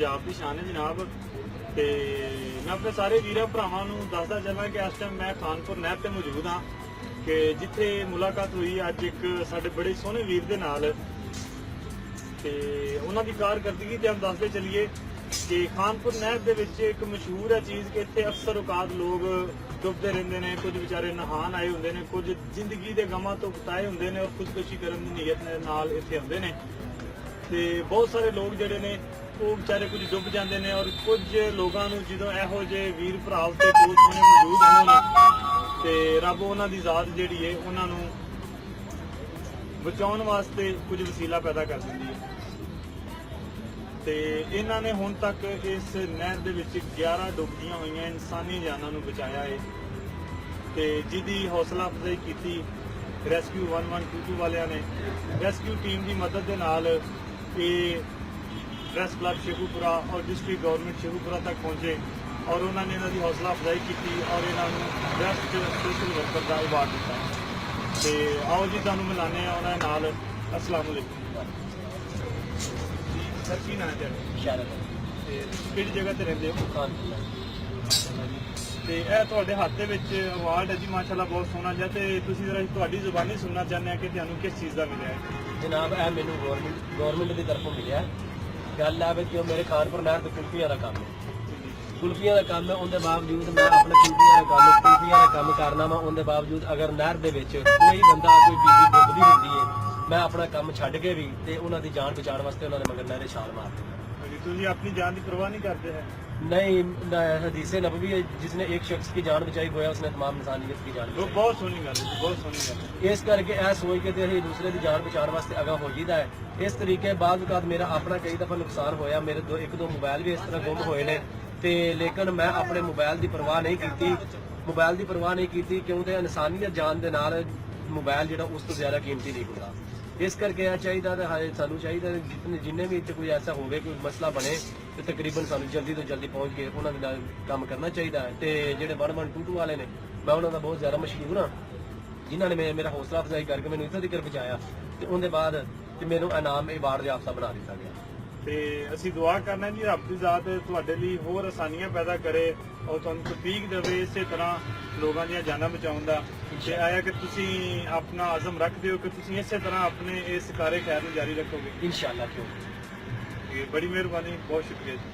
पंजाब की शान है जनाब। ਤੇ मैं अपने सारे ਵੀਰਾਂ ਭਰਾਵਾਂ ਨੂੰ ਦੱਸਦਾ ਚੱਲਾਂ ਕਿ ਇਸ ਟਾਈਮ ਮੈਂ ਖਾਨਪੁਰ ਨਹਿਰ ਤੇ ਮੌਜੂਦ ਹਾਂ ਕਿ ਜਿੱਥੇ ਮੁਲਾਕਾਤ ਹੋਈ ਅੱਜ ਇੱਕ ਸਾਡੇ ਬੜੇ ਸੋਹਣੇ ਵੀਰ ਦੇ ਨਾਲ ਤੇ ਉਹਨਾਂ ਦੀ ਕਾਰਕਰਦਗੀ ਤੇ ਹਮ ਦੱਸਦੇ ਚੱਲੀਏ ਕਿ ਖਾਨਪੁਰ ਨਹਿਰ ਦੇ ਵਿੱਚ ਇੱਕ ਮਸ਼ਹੂਰ ਹੈ ਚੀਜ਼ ਕਿ ਇੱਥੇ ਅਕਸਰ ਔਕਾਤ ਲੋਕ ਡੁੱਬਦੇ ਰਹਿੰਦੇ ਨੇ, ਕੁਝ ਵਿਚਾਰੇ ਨਹਾਣ ਆਏ ਹੁੰਦੇ ਨੇ, ਕੁਝ ਜ਼ਿੰਦਗੀ ਦੇ ਗਮਾਂ ਤੋਂ ਉਕਤਾਏ ਹੁੰਦੇ ਨੇ ਔਰ ਖੁਦਕੁਸ਼ੀ ਕਰਨ ਦੀ ਨੀਅਤ ਨਾਲ ਇੱਥੇ ਆਉਂਦੇ ਨੇ ਤੇ ਬਹੁਤ ਸਾਰੇ ਲੋਕ ਜਿਹੜੇ ਨੇ ਉਹ ਵਿਚਾਰੇ ਕੁਝ ਡੁੱਬ ਜਾਂਦੇ ਨੇ ਔਰ ਕੁਝ ਲੋਕਾਂ ਨੂੰ ਜਦੋਂ ਇਹੋ ਜਿਹੇ ਵੀਰ ਭਰਾ ਉੱਤੇ ਕੋਲ ਸੋਹਣੇ ਮੌਜੂਦ ਹੋਣ ਤੇ ਰੱਬ ਉਹਨਾਂ ਦੀ ਜ਼ਾਤ ਜਿਹੜੀ ਹੈ ਉਹਨਾਂ ਨੂੰ ਬਚਾਉਣ ਵਾਸਤੇ ਕੁਝ ਵਸੀਲਾ ਪੈਦਾ ਕਰ ਦਿੰਦੀ ਹੈ ਤੇ ਇਹਨਾਂ ਨੇ ਹੁਣ ਤੱਕ ਇਸ ਨਹਿਰ ਦੇ ਵਿੱਚ 11 ਡੁੱਬਦੀਆਂ ਹੋਈਆਂ ਇਨਸਾਨੀ ਜਾਨਾਂ ਨੂੰ ਬਚਾਇਆ ਹੈ ਤੇ ਜਿਹਦੀ ਹੌਸਲਾ ਅਫਜ਼ਾਈ ਕੀਤੀ ਰੈਸਕਿਊ 1122 ਵਾਲਿਆਂ ਨੇ। ਰੈਸਕਿਊ ਟੀਮ ਦੀ ਮਦਦ ਦੇ ਨਾਲ ਇਹ ਪ੍ਰੈਸ ਕਲੱਬ ਸ਼ੇਖੂਪੁਰਾ ਔਰ ਡਿਸਟ੍ਰਿਕਟ ਗਵਰਨਮੈਂਟ ਸ਼ੇਖੂਪੁਰਾ ਤੱਕ ਪਹੁੰਚੇ ਔਰ ਉਹਨਾਂ ਨੇ ਇਹਨਾਂ ਦੀ ਹੌਸਲਾ ਅਫਜ਼ਾਈ ਕੀਤੀ ਔਰ ਇਹਨਾਂ ਨੂੰ ਬੈਸਟ ਸੋਸ਼ਲ ਵਰਕਰ ਦਾ ਅਵਾਰਡ ਦਿੱਤਾ ਤੇ ਆਓ ਜੀ ਤੁਹਾਨੂੰ ਮਿਲਾਨੇ ਆ ਉਹਨਾਂ ਨਾਲ। ਅਸਲਾਮ ਅਲੈਕੁਮ ਸਰ, ਕੀ ਨਾਂ ਹੈ ਤੁਹਾਡਾ ਤੇ ਕਿਹੜੀ ਜਗ੍ਹਾ ਤੇ ਰਹਿੰਦੇ ਹੋ? ਤੇ ਇਹ ਤੁਹਾਡੇ ਹੱਥ ਦੇ ਵਿੱਚ ਅਵਾਰਡ ਹੈ ਜੀ, ਮਾਸ਼ਾਅੱਲਾ ਬਹੁਤ ਸੋਹਣਾ ਜਿਹਾ ਤੇ ਤੁਸੀਂ ਜ਼ਰਾ ਤੁਹਾਡੀ ਜ਼ੁਬਾਨੀ ਸੁਣਨਾ ਚਾਹੁੰਦੇ ਆ ਕਿ ਤੁਹਾਨੂੰ ਕਿਸ ਚੀਜ਼ ਦਾ ਮਿਲਿਆ ਹੈ? ਜਨਾਬ ਇਹ ਮੈਨੂੰ ਗਵਰਨਮੈਂਟ ਦੀ ਤਰਫੋਂ ਮਿਲਿਆ। ਗੱਲ ਹੈ ਕਿ ਮੇਰੇ ਖਾਨਪੁਰ ਨਹਿਰ ਤੇ ਕੁਲਫੀਆਂ ਦਾ ਕੰਮ ਹੈ, ਕੁਲਫੀਆਂ ਦਾ ਕੰਮ ਹੈ। ਉਹਦੇ ਬਾਵਜੂਦ ਮੈਂ ਆਪਣਾ ਕੁਲਫੀਆਂ ਦਾ ਕੰਮ ਕਰਨਾ ਵਾ। ਉਹਦੇ ਬਾਵਜੂਦ ਅਗਰ ਨਹਿਰ ਦੇ ਵਿੱਚ ਕੋਈ ਬੰਦਾ ਕੋਈ ਬੀਬੀ ਡੁੱਬਦੀ ਹੁੰਦੀ ਹੈ, ਮੈਂ ਆਪਣਾ ਕੰਮ ਛੱਡ ਕੇ ਵੀ ਤੇ ਉਹਨਾਂ ਦੀ ਜਾਨ ਬਚਾਉਣ ਵਾਸਤੇ ਉਹਨਾਂ ਦੇ ਮਗਰ ਨਹਿਰੇ ਛਾਲ ਮਾਰਦੀ। ਤੁਸੀਂ ਆਪਣੀ ਜਾਨ ਦੀ परवाह नहीं करते हैं? नहीं, हदीस नबवी है जिसने एक शख्स की जान बचाई गोया उसने तमाम इंसानियत की जान बचाई। बहुत सोहनी गल है, बहुत सोहनी गल है। इस करके ऐ सोच के ते दूसरे की जान बचाने वास्ते अगा हो जाता है। इस तरीके बाद मेरा अपना कई दफा नुकसान होया, मेरे एक दो मोबाइल भी इस तरह गुम होए ने ते लेकिन मैं अपने मोबाइल की परवाह नहीं की क्योंकि इंसानियत जान दे नाल मोबाइल जिहड़ा उस तो ज़्यादा कीमती नहीं होता। इस करके चाहिए सानू चाहिए जिन्हें भी कोई ऐसा होवे कोई मसला बने तो तकरीबन सानू जल्दी तो जल्दी पहुँच के उन्होंने नाल काम करना चाहिए है। तो जोड़े 1122 वाले ने मैं उन्होंने बहुत ज़्यादा मशहूर हाँ जिन्होंने मेरा हौसला अफजाई करके मैंने इत्थे तक पहुँचाया तो उनके बाद मैनू इनाम अवार्ड याफ्ता बना दिता गया। ਤੇ ਅਸੀਂ ਦੁਆ ਕਰਨਾ ਜੀ ਰੱਬ ਦੀ ਜ਼ਾਤ ਤੁਹਾਡੇ ਲਈ ਹੋਰ ਆਸਾਨੀਆਂ ਪੈਦਾ ਕਰੇ ਔਰ ਤੁਹਾਨੂੰ ਤੌਫੀਕ ਦੇਵੇ ਇਸੇ ਤਰ੍ਹਾਂ ਲੋਕਾਂ ਦੀਆਂ ਜਾਨਾਂ ਬਚਾਉਣ ਦਾ ਤੇ ਆਇਆ ਕਿ ਤੁਸੀਂ ਆਪਣਾ ਆਜ਼ਮ ਰੱਖਦੇ ਹੋ ਕਿ ਤੁਸੀਂ ਇਸੇ ਤਰ੍ਹਾਂ ਆਪਣੇ ਇਸ ਕਾਰੇ ਖੈਰ ਨੂੰ ਜਾਰੀ ਰੱਖੋਗੇ इंशाअल्लाह। क्यों, ਬੜੀ ਮਿਹਰਬਾਨੀ, ਬਹੁਤ ਸ਼ੁਕਰੀਆ ਜੀ।